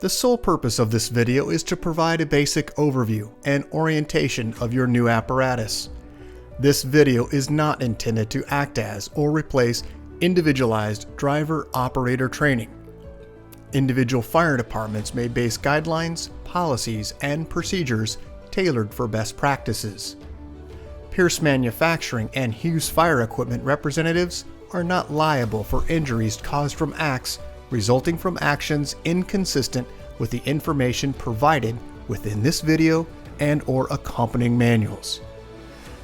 The sole purpose of this video is to provide a basic overview and orientation of your new apparatus. This video is not intended to act as or replace individualized driver-operator training. Individual fire departments may base guidelines, policies, and procedures tailored for best practices. Pierce Manufacturing and Hughes Fire Equipment representatives are not liable for injuries caused from acts resulting from actions inconsistent with the information provided within this video and/or accompanying manuals.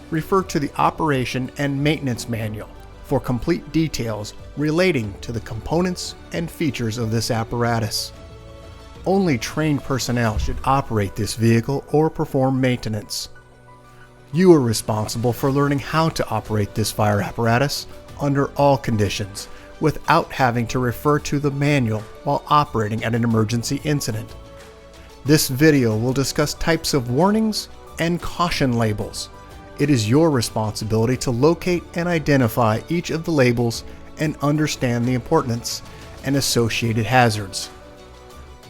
Refer to the Operation and Maintenance Manual for complete details relating to the components and features of this apparatus. Only trained personnel should operate this vehicle or perform maintenance. You are responsible for learning how to operate this fire apparatus under all conditions without having to refer to the manual while operating at an emergency incident. This video will discuss types of warnings and caution labels. It is your responsibility to locate and identify each of the labels and understand the importance and associated hazards.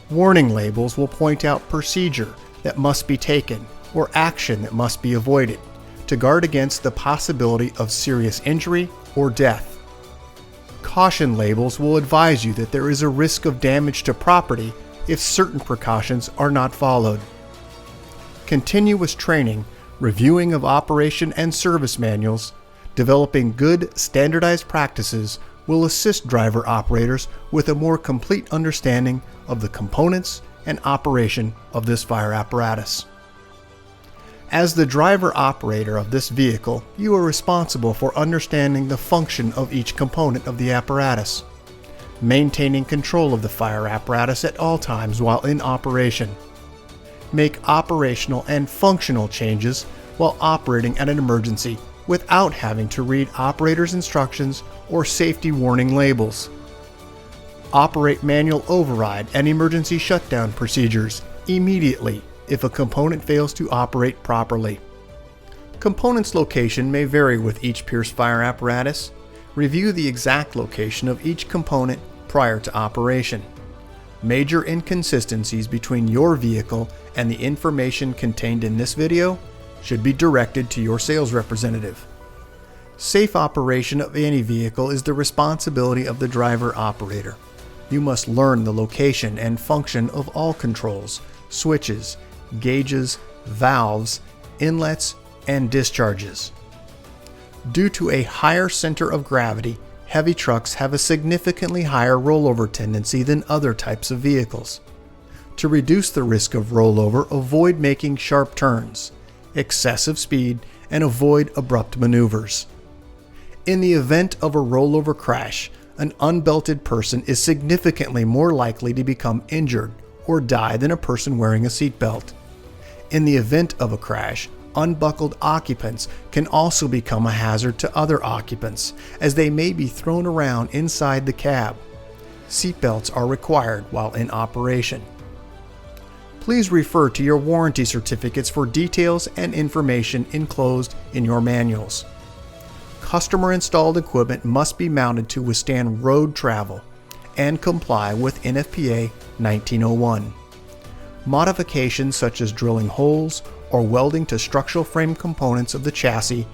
Warning labels will point out procedure that must be taken or action that must be avoided to guard against the possibility of serious injury or death. Caution labels will advise you that there is a risk of damage to property if certain precautions are not followed. Continuous training, reviewing of operation and service manuals, developing good standardized practices will assist driver operators with a more complete understanding of the components and operation of this fire apparatus. As the driver operator of this vehicle, you are responsible for understanding the function of each component of the apparatus, maintaining control of the fire apparatus at all times while in operation. Make operational and functional changes while operating at an emergency without having to read operator's instructions or safety warning labels. Operate manual override and emergency shutdown procedures immediately if a component fails to operate properly. Components location may vary with each Pierce fire apparatus. Review the exact location of each component prior to operation. Major inconsistencies between your vehicle and the information contained in this video should be directed to your sales representative. Safe operation of any vehicle is the responsibility of the driver operator. You must learn the location and function of all controls, switches, gauges, valves, inlets, and discharges. Due to a higher center of gravity, heavy trucks have a significantly higher rollover tendency than other types of vehicles. To reduce the risk of rollover, avoid making sharp turns, excessive speed, and avoid abrupt maneuvers. In the event of a rollover crash, an unbelted person is significantly more likely to become injured or die than a person wearing a seatbelt. In the event of a crash, unbuckled occupants can also become a hazard to other occupants, as they may be thrown around inside the cab. Seatbelts are required while in operation. Please refer to your warranty certificates for details and information enclosed in your manuals. Customer-installed equipment must be mounted to withstand road travel and comply with NFPA 1901. Modifications such as drilling holes or welding to structural frame components of the chassis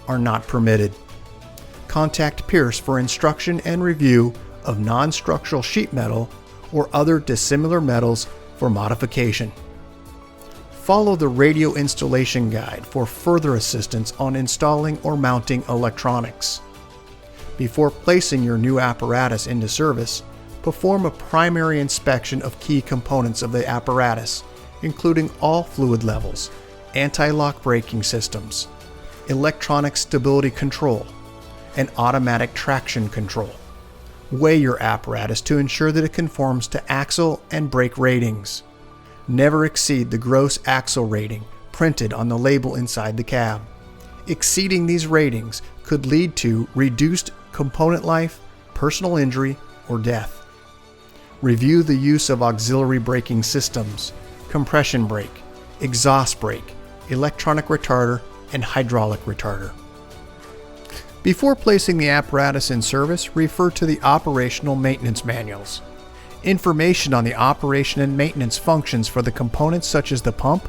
are not permitted. Contact Pierce for instruction and review of non-structural sheet metal or other dissimilar metals for modification. Follow the radio installation guide for further assistance on installing or mounting electronics. Before placing your new apparatus into service, perform a primary inspection of key components of the apparatus, including all fluid levels, anti-lock braking systems, electronic stability control, and automatic traction control. Weigh your apparatus to ensure that it conforms to axle and brake ratings. Never exceed the gross axle rating printed on the label inside the cab. Exceeding these ratings could lead to reduced component life, personal injury, or death. Review the use of auxiliary braking systems, compression brake, exhaust brake, electronic retarder, and hydraulic retarder. Before placing the apparatus in service, refer to the operational maintenance manuals. Information on the operation and maintenance functions for the components such as the pump,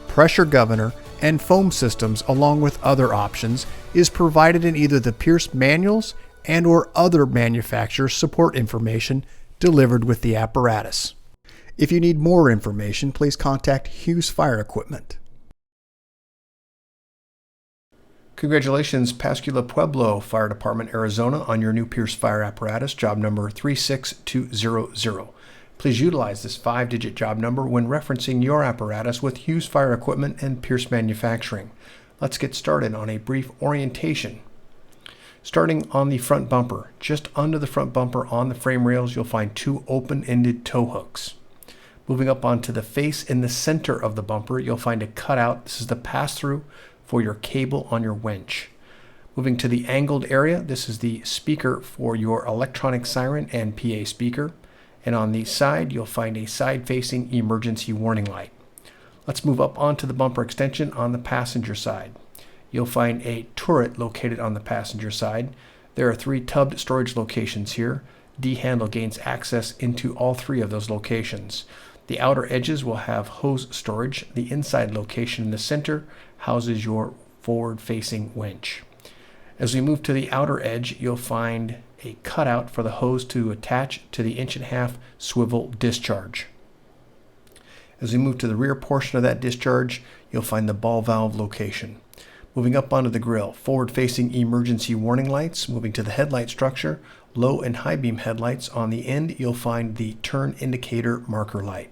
pressure governor, and foam systems, along with other options, is provided in either the Pierce manuals and/or other manufacturer support information delivered with the apparatus. If you need more information, please contact Hughes Fire Equipment. Congratulations, Pascua Pueblo Fire Department, Arizona, on your new Pierce fire apparatus, job number 36200. Please utilize this 5-digit job number when referencing your apparatus with Hughes Fire Equipment and Pierce Manufacturing. Let's get started on a brief orientation. Starting on the front bumper, just under the front bumper on the frame rails, you'll find 2 open-ended tow hooks. Moving up onto the face in the center of the bumper, you'll find a cutout. This is the pass-through for your cable on your winch. Moving to the angled area, this is the speaker for your electronic siren and PA speaker. And on the side, you'll find a side-facing emergency warning light. Let's move up onto the bumper extension on the passenger side. You'll find a turret located on the passenger side. There are 3 tubbed storage locations here. D-handle gains access into all 3 of those locations. The outer edges will have hose storage. The inside location in the center houses your forward-facing winch. As we move to the outer edge, you'll find a cutout for the hose to attach to the 1.5" swivel discharge. As we move to the rear portion of that discharge, you'll find the ball valve location. Moving up onto the grill, forward-facing emergency warning lights. Moving to the headlight structure, low and high beam headlights. On the end, you'll find the turn indicator marker light.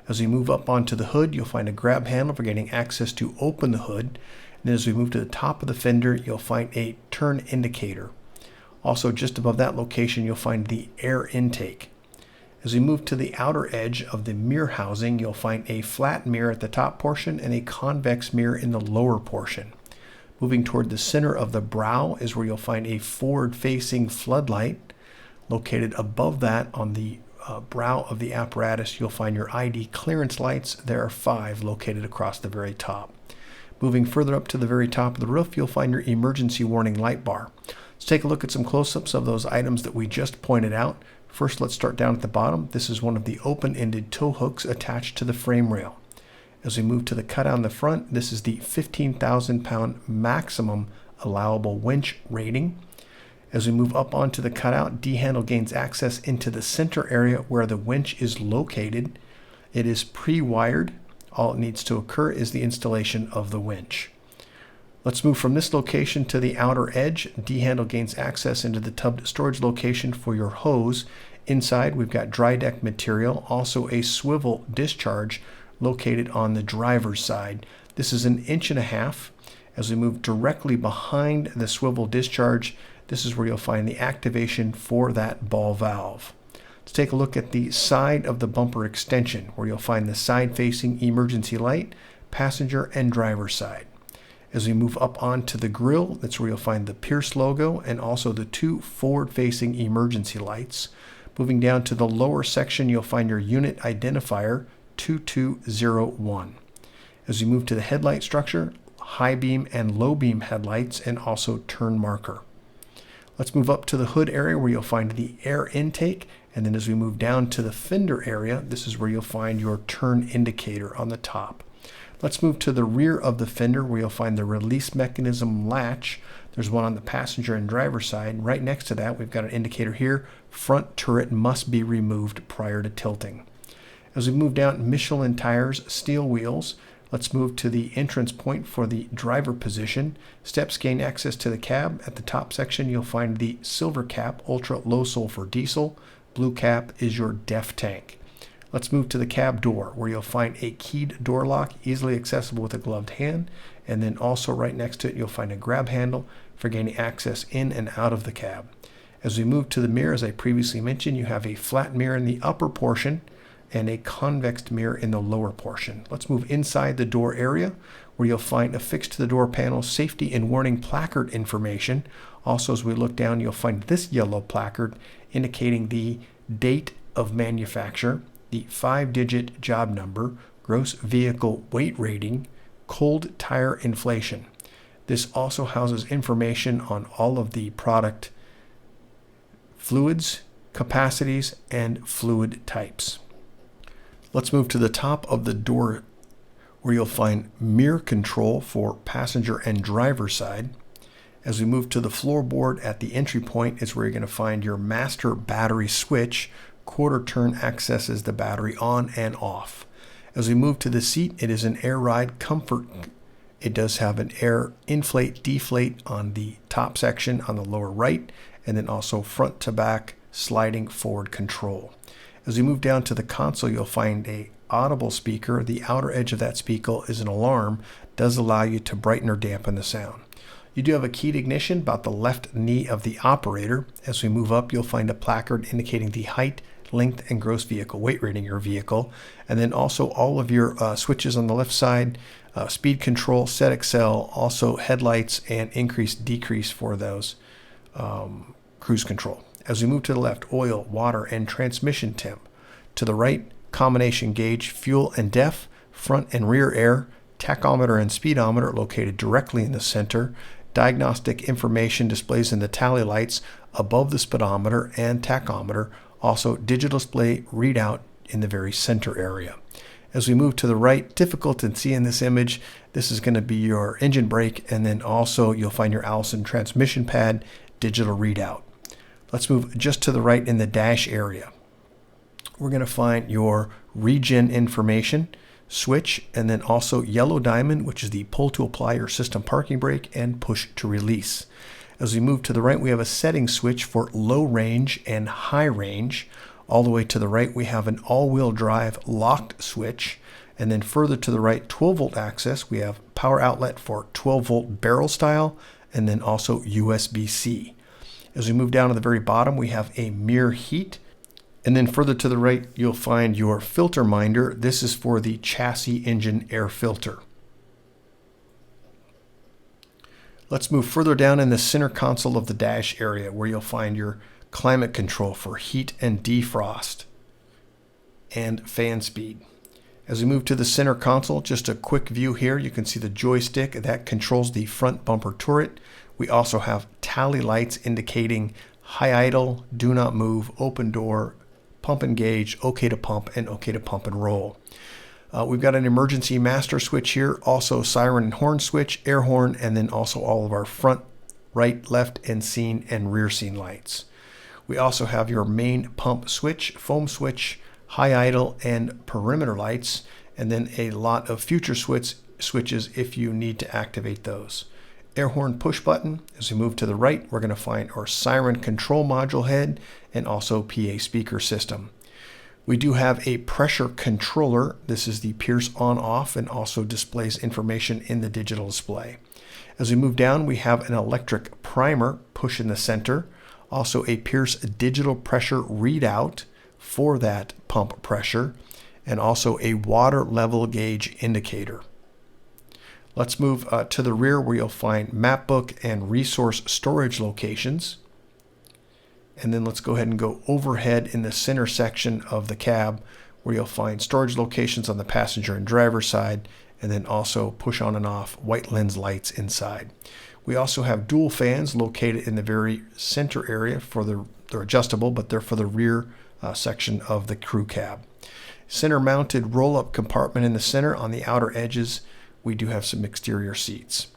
As we move up onto the hood, you'll find a grab handle for getting access to open the hood. And then as we move to the top of the fender, you'll find a turn indicator. Also, just above that location, you'll find the air intake. As we move to the outer edge of the mirror housing, you'll find a flat mirror at the top portion and a convex mirror in the lower portion. Moving toward the center of the brow is where you'll find a forward-facing floodlight. Located above that on the brow of the apparatus, you'll find your ID clearance lights. There are 5 located across the very top. Moving further up to the very top of the roof, you'll find your emergency warning light bar. Let's take a look at some close-ups of those items that we just pointed out. First, let's start down at the bottom. This is one of the open-ended tow hooks attached to the frame rail. As we move to the cutout on the front, this is the 15,000-pound maximum allowable winch rating. As we move up onto the cutout, D-handle gains access into the center area where the winch is located. It is pre-wired. All it needs to occur is the installation of the winch. Let's move from this location to the outer edge. D-handle gains access into the tubbed storage location for your hose. Inside, we've got dry deck material, also a swivel discharge located on the driver's side. This is an 1.5 inches. As we move directly behind the swivel discharge, this is where you'll find the activation for that ball valve. Let's take a look at the side of the bumper extension, where you'll find the side-facing emergency light, passenger and driver side. As we move up onto the grill, that's where you'll find the Pierce logo and also the 2 forward-facing emergency lights. Moving down to the lower section, you'll find your unit identifier 2201. As we move to the headlight structure, high beam and low beam headlights and also turn marker. Let's move up to the hood area where you'll find the air intake, and then as we move down to the fender area, this is where you'll find your turn indicator on the top. Let's move to the rear of the fender where you'll find the release mechanism latch. There's one on the passenger and driver side. Right next to that, we've got an indicator here. Front turret must be removed prior to tilting. As we move down, Michelin tires, steel wheels. Let's move to the entrance point for the driver position. Steps gain access to the cab. At the top section, you'll find the silver cap, ultra low sulfur diesel. Blue cap is your DEF tank. Let's move to the cab door, where you'll find a keyed door lock, easily accessible with a gloved hand. And then also right next to it, you'll find a grab handle for gaining access in and out of the cab. As we move to the mirror, as I previously mentioned, you have a flat mirror in the upper portion and a convex mirror in the lower portion. Let's move inside the door area, where you'll find affixed to the door panel safety and warning placard information. Also, as we look down, you'll find this yellow placard indicating the date of manufacture, the 5-digit job number, gross vehicle weight rating, cold tire inflation. This also houses information on all of the product fluids, capacities, and fluid types. Let's move to the top of the door where you'll find mirror control for passenger and driver side. As we move to the floorboard at the entry point is where you're going to find your master battery switch. Quarter turn accesses the battery on and off. As we move to the seat, it is an air ride comfort. It does have an air inflate deflate on the top section on the lower right, and then also front to back sliding forward control. As we move down to the console, you'll find a audible speaker. The outer edge of that speaker is an alarm, does allow you to brighten or dampen the sound. You do have a keyed ignition about the left knee of the operator. As we move up, you'll find a placard indicating the height, length, and gross vehicle weight rating of your vehicle. And then also all of your switches on the left side, speed control, set excel, also headlights, and increase, decrease for those cruise control. As we move to the left, oil, water, and transmission temp. To the right, combination gauge, fuel and def, front and rear air, tachometer and speedometer located directly in the center. Diagnostic information displays in the tally lights above the speedometer and tachometer. Also digital display readout in the very center area. As we move to the right, difficult to see in this image, this is going to be your engine brake, and then also you'll find your Allison transmission pad digital readout. Let's move just to the right in the dash area. We're going to find your regen information switch, and then also yellow diamond, which is the pull to apply your system parking brake, and push to release. As we move to the right, we have a setting switch for low range and high range. All the way to the right, we have an all-wheel drive locked switch. And then further to the right, 12-volt access. We have power outlet for 12-volt barrel style, and then also USB-C. As we move down to the very bottom, we have a mirror heat. And then further to the right, you'll find your filter minder. This is for the chassis engine air filter. Let's move further down in the center console of the dash area where you'll find your climate control for heat and defrost and fan speed. As we move to the center console, just a quick view here, you can see the joystick that controls the front bumper turret. We also have tally lights indicating high idle, do not move, open door, pump and gauge, OK to pump, and OK to pump and roll. We've got an emergency master switch here, also siren and horn switch, air horn, and then also all of our front, right, left, and scene and rear scene lights. We also have your main pump switch, foam switch, high idle, and perimeter lights, and then a lot of future switches if you need to activate those. Air horn push button. As we move to the right, we're going to find our siren control module head and also PA speaker system. We do have a pressure controller. This is the Pierce on-off and also displays information in the digital display. As we move down, we have an electric primer push in the center, also a Pierce digital pressure readout for that pump pressure, and also a water level gauge indicator. Let's move to the rear where you'll find map book and resource storage locations. And then let's go ahead and go overhead in the center section of the cab where you'll find storage locations on the passenger and driver side, and then also push on and off white lens lights inside. We also have dual fans located in the very center area they're adjustable, but they're for the rear section of the crew cab. Center mounted roll-up compartment in the center. On the outer edges, we do have some exterior seats.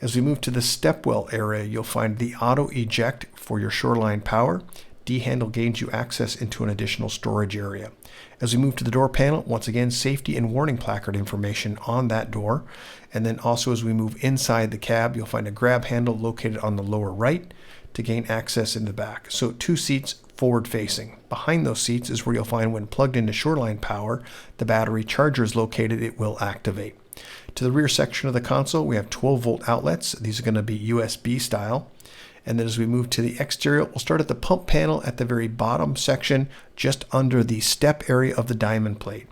As we move to the stepwell area, you'll find the auto eject for your shoreline power. D-handle gains you access into an additional storage area. As we move to the door panel, once again, safety and warning placard information on that door. And then also as we move inside the cab, you'll find a grab handle located on the lower right to gain access in the back. So 2 seats forward facing. Behind those seats is where you'll find when plugged into shoreline power, the battery charger is located, it will activate. To the rear section of the console, we have 12-volt outlets. These are going to be USB style. And then as we move to the exterior, we'll start at the pump panel at the very bottom section, just under the step area of the diamond plate.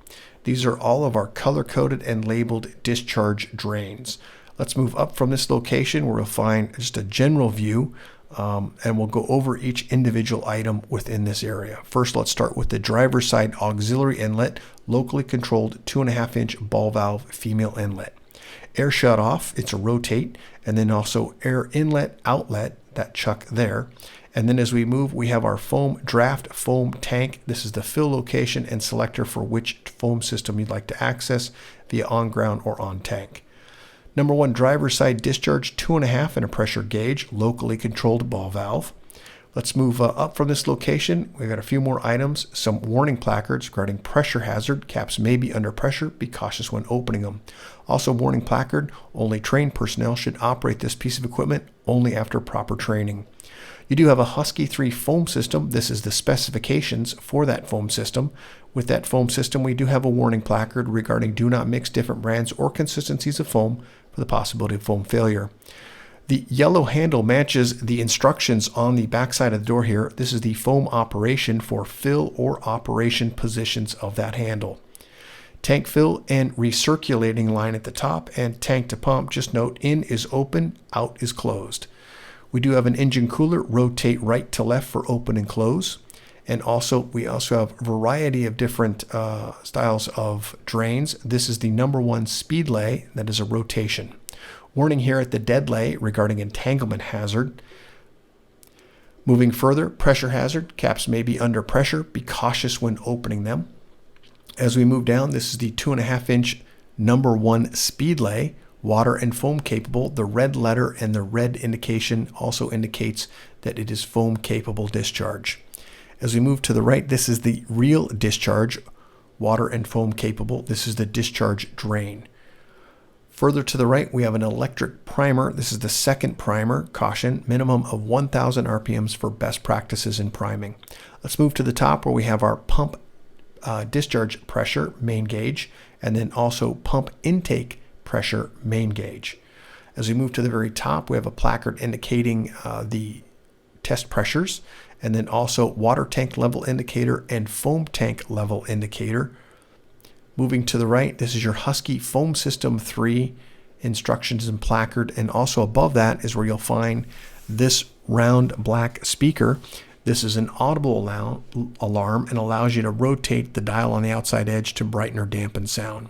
These are all of our color-coded and labeled discharge drains. Let's move up from this location where we'll find just a general view, and we'll go over each individual item within this area. First, let's start with the driver's side auxiliary inlet, locally controlled 2.5-inch ball valve female inlet. Air shut off, it's a rotate, and then also air inlet outlet, that chuck there. And then as we move, we have our foam draft foam tank. This is the fill location and selector for which foam system you'd like to access via on ground or on tank. Number 1, driver's side discharge 2.5 and a pressure gauge, locally controlled ball valve. Let's move up from this location. We've got a few more items, some warning placards regarding pressure hazard. Caps may be under pressure. Be cautious when opening them. Also, warning placard, only trained personnel should operate this piece of equipment only after proper training. You do have a Husky 3 foam system. This is the specifications for that foam system. With that foam system, we do have a warning placard regarding do not mix different brands or consistencies of foam for the possibility of foam failure. The yellow handle matches the instructions on the back side of the door here. This is the foam operation for fill or operation positions of that handle. Tank fill and recirculating line at the top, and tank to pump. Just note, in is open, out is closed. We do have an engine cooler, rotate right to left for open and close. And we also have a variety of different styles of drains. This is the number 1 speed lay, that is a rotation. Warning here at the dead lay regarding entanglement hazard. Moving further, pressure hazard. Caps may be under pressure. Be cautious when opening them. As we move down, this is the 2.5-inch number 1 speed lay, water and foam capable. The red letter and the red indication also indicates that it is foam capable discharge. As we move to the right, this is the real discharge, water and foam capable. This is the discharge drain. Further to the right, we have an electric primer. This is the second primer. Caution, minimum of 1,000 RPMs for best practices in priming. Let's move to the top where we have our pump discharge pressure main gauge, and then also pump intake pressure main gauge. As we move to the very top, we have a placard indicating the test pressures, and then also water tank level indicator and foam tank level indicator. Moving to the right, this is your Husky Foam System 3 instructions and placard, and also above that is where you'll find this round black speaker. This is an audible alarm and allows you to rotate the dial on the outside edge to brighten or dampen sound.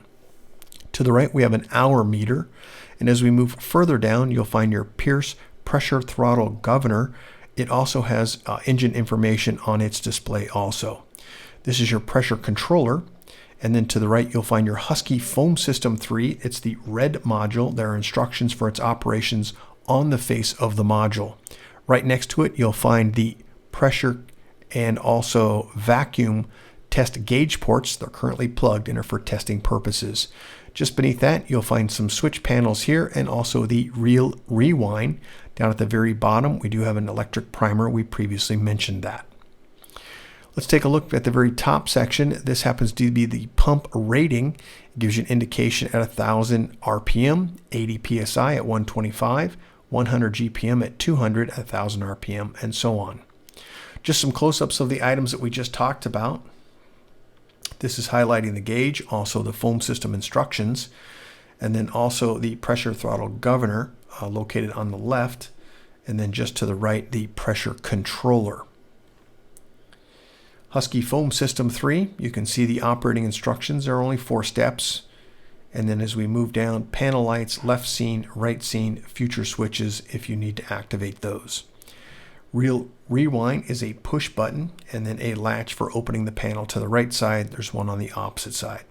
To the right, we have an hour meter, and as we move further down, you'll find your Pierce pressure throttle governor. It also has engine information on its display also. This is your pressure controller. And then to the right, you'll find your Husky Foam System 3. It's the red module. There are instructions for its operations on the face of the module. Right next to it, you'll find the pressure and also vacuum test gauge ports. They're currently plugged and are for testing purposes. Just beneath that, you'll find some switch panels here and also the real rewind. Down at the very bottom, we do have an electric primer. We previously mentioned that. Let's take a look at the very top section. This happens to be the pump rating. It gives you an indication at 1,000 RPM, 80 PSI at 125, 100 GPM at 200, 1,000 RPM, and so on. Just some close-ups of the items that we just talked about. This is highlighting the gauge, also the foam system instructions, and then also the pressure throttle governor located on the left, and then just to the right, the pressure controller. Husky Foam System 3, you can see the operating instructions. There are only 4 steps. And then as we move down, panel lights, left scene, right scene, future switches if you need to activate those. Real rewind is a push button and then a latch for opening the panel to the right side. There's one on the opposite side.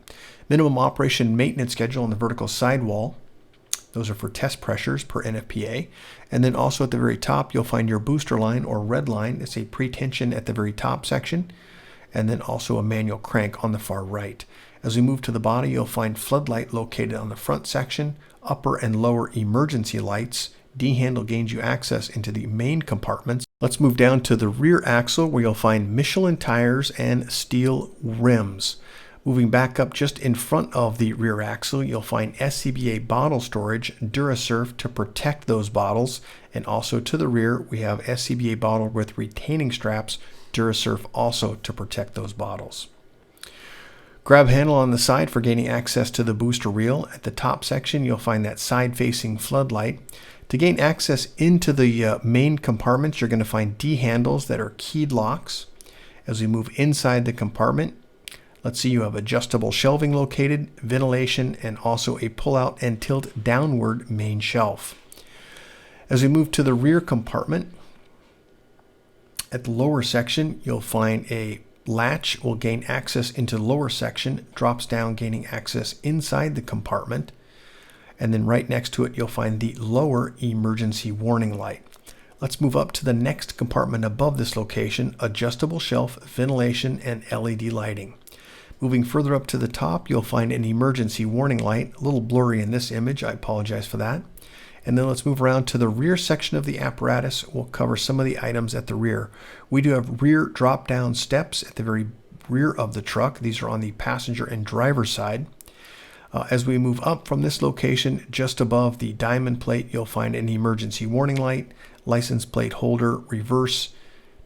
Minimum operation maintenance schedule on the vertical sidewall. Those are for test pressures per NFPA. And then also at the very top, you'll find your booster line or red line. It's a pre-tension at the very top section. And then also a manual crank on the far right. As we move to the body, you'll find floodlight located on the front section, upper and lower emergency lights. D-handle gains you access into the main compartments. Let's move down to the rear axle where you'll find Michelin tires and steel rims. Moving back up just in front of the rear axle, you'll find SCBA bottle storage, DuraSurf to protect those bottles. And also to the rear, we have SCBA bottle with retaining straps, DuraSurf also to protect those bottles. Grab handle on the side for gaining access to the booster reel. At the top section, you'll find that side-facing floodlight. To gain access into the main compartments, you're going to find D-handles that are keyed locks. As we move inside the compartment, let's see, you have adjustable shelving located, ventilation, and also a pull-out and tilt downward main shelf. As we move to the rear compartment, At the lower section, you'll find a latch will gain access into the lower section, drops down gaining access inside the compartment, and then right next to it you'll find the lower emergency warning light. Let's move up to the next compartment above this location, adjustable shelf, ventilation, and LED lighting. Moving further up to the top, you'll find an emergency warning light, a little blurry in this image, I apologize for that. And then let's move around to the rear section of the apparatus. We'll cover some of the items at the rear. We do have rear drop-down steps at the very rear of the truck. These are on the passenger and driver side. As we move up from this location, just above the diamond plate, you'll find an emergency warning light, license plate holder, reverse,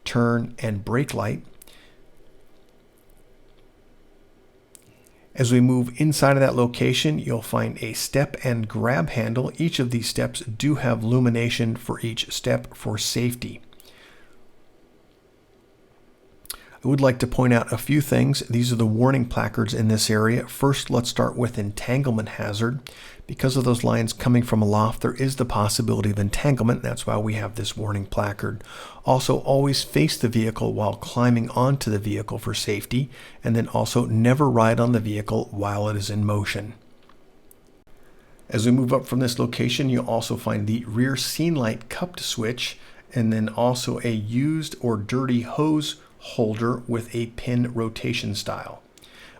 turn, and brake light. As we move inside of that location, you'll find a step and grab handle. Each of these steps do have illumination for each step for safety. I would like to point out a few things. These are the warning placards in this area. First, let's start with entanglement hazard. Because of those lines coming from aloft, there is the possibility of entanglement. That's why we have this warning placard. Also, always face the vehicle while climbing onto the vehicle for safety, and then also never ride on the vehicle while it is in motion. As we move up from this location, you'll also find the rear scene light cupped switch, and then also a used or dirty hose holder with a pin rotation style.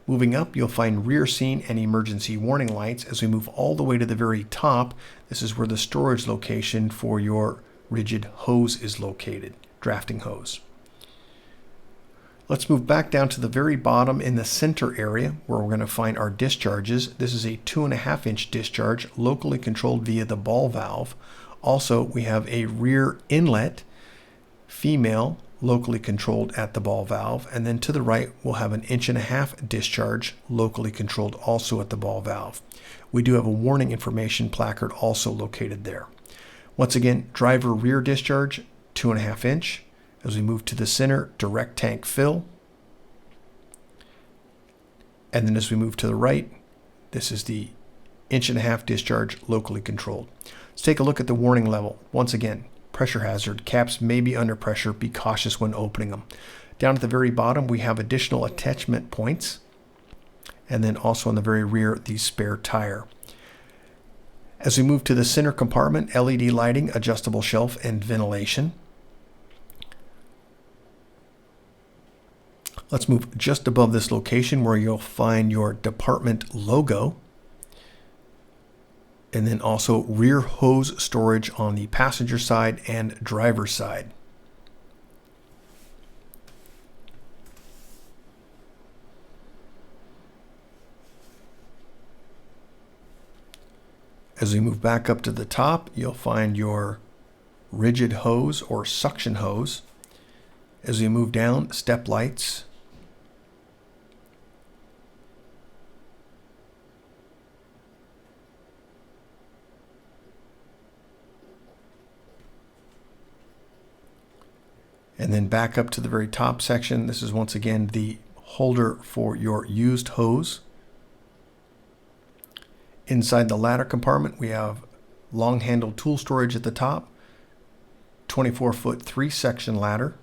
Moving up, you'll find rear scene and emergency warning lights. As we move all the way to the very top, this is where the storage location for your rigid hose is located, drafting hose. Let's move back down to the very bottom in the center area where we're going to find our discharges. This is a 2.5-inch discharge locally controlled via the ball valve. Also, we have a rear inlet, female, locally controlled at the ball valve, and then to the right we'll have an 1.5-inch discharge locally controlled also at the ball valve. We do have a warning information placard also located there. Once again, driver rear discharge 2.5-inch. As we move to the center, direct tank fill, and then as we move to the right, this is the 1.5-inch discharge locally controlled. Let's take a look at the warning level. Once again, pressure hazard. Caps may be under pressure. Be cautious when opening them. Down at the very bottom, we have additional attachment points. And then also on the very rear, the spare tire. As we move to the center compartment, LED lighting, adjustable shelf, and ventilation. Let's move just above this location where you'll find your department logo. And then also rear hose storage on the passenger side and driver side. As we move back up to the top, you'll find your rigid hose or suction hose. As we move down, step lights. And then back up to the very top section. This is once again the holder for your used hose. Inside the ladder compartment, we have long-handled tool storage at the top, 24-foot 3-section ladder.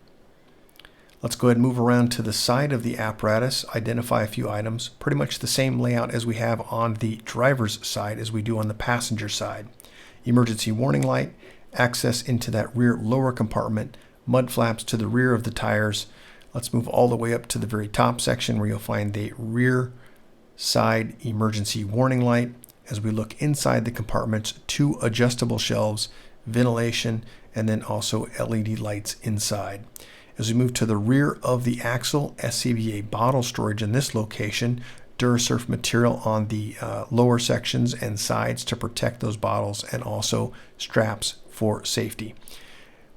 Let's go ahead and move around to the side of the apparatus, identify a few items. Pretty much the same layout as we have on the driver's side as we do on the passenger side. Emergency warning light, access into that rear lower compartment, mud flaps to the rear of the tires. Let's move all the way up to the very top section where you'll find the rear side emergency warning light. As we look inside the compartments, 2 adjustable shelves, ventilation, and then also LED lights inside. As we move to the rear of the axle, SCBA bottle storage in this location, Durasurf material on the lower sections and sides to protect those bottles, and also straps for safety.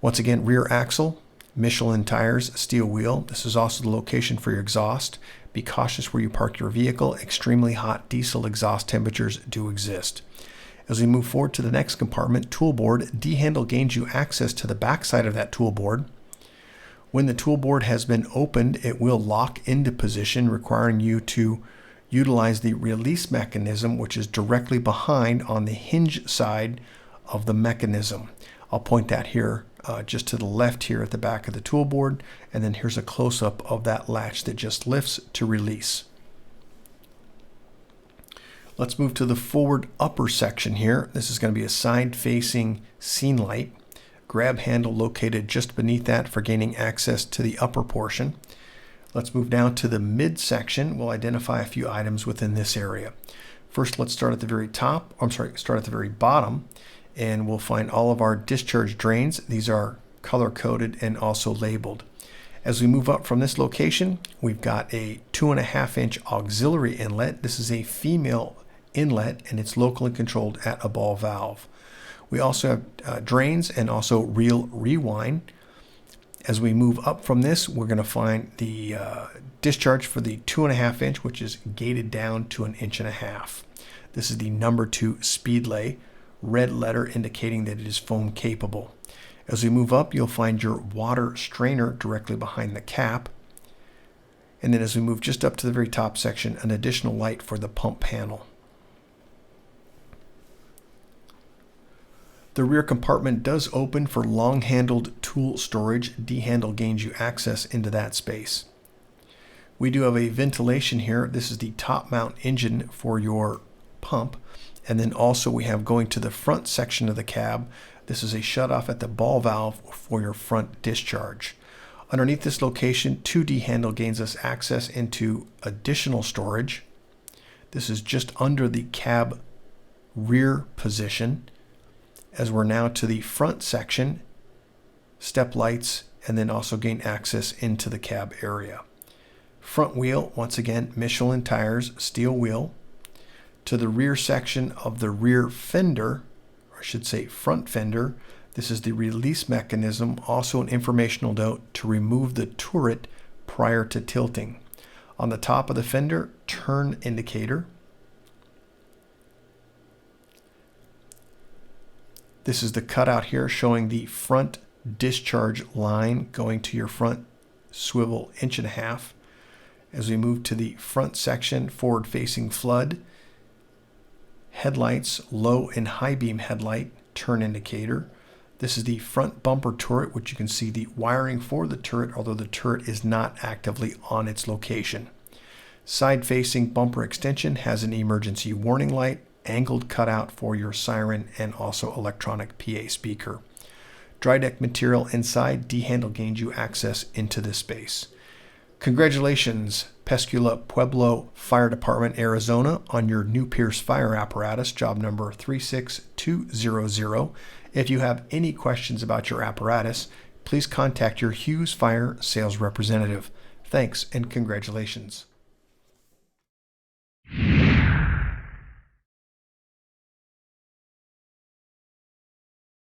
Once again, rear axle, Michelin tires, steel wheel. This is also the location for your exhaust. Be cautious where you park your vehicle. Extremely hot diesel exhaust temperatures do exist. As we move forward to the next compartment, tool board. D-handle gains you access to the back side of that tool board. When the tool board has been opened, it will lock into position, requiring you to utilize the release mechanism, which is directly behind on the hinge side of the mechanism. I'll point that here just to the left here at the back of the tool board, and then here's a close-up of that latch that just lifts to release. Let's move to the forward upper section here. This is going to be a side-facing scene light. Grab handle located just beneath that for gaining access to the upper portion. Let's move down to the mid section. We'll identify a few items within this area. First, let's start at the very top. Start at the very bottom, and we'll find all of our discharge drains. These are color-coded and also labeled. As we move up from this location, we've got a 2.5-inch auxiliary inlet. This is a female inlet, and it's locally controlled at a ball valve. We also have drains and also reel rewind. As we move up from this, we're going to find the discharge for the 2.5-inch, which is gated down to 1.5 inches. This is the number 2 speed lay, red letter indicating that it is foam capable. As we move up, you'll find your water strainer directly behind the cap. And then as we move just up to the very top section, an additional light for the pump panel. The rear compartment does open for long-handled tool storage. D-handle gains you access into that space. We do have a ventilation here. This is the top mount engine for your pump. And then also we have going to the front section of the cab. This is a shutoff at the ball valve for your front discharge. Underneath this location, 2 D-handle gains us access into additional storage. This is just under the cab rear position. As we're now to the front section, step lights, and then also gain access into the cab area. Front wheel, once again, Michelin tires, steel wheel. To the rear section of the rear fender, or I should say front fender, this is the release mechanism, also an informational note to remove the turret prior to tilting. On the top of the fender, turn indicator. This is the cutout here showing the front discharge line going to your front swivel 1.5 inches. As we move to the front section, forward facing flood, headlights, low and high beam headlight, turn indicator. This is the front bumper turret, which you can see the wiring for the turret, although the turret is not actively on its location. Side facing bumper extension has an emergency warning light, angled cutout for your siren, and also electronic PA speaker. Dry deck material inside, D-handle gains you access into this space. Congratulations, Pascua Pueblo Fire Department, Arizona, on your new Pierce fire apparatus, job number 36200. If you have any questions about your apparatus, please contact your Hughes Fire sales representative. Thanks and congratulations.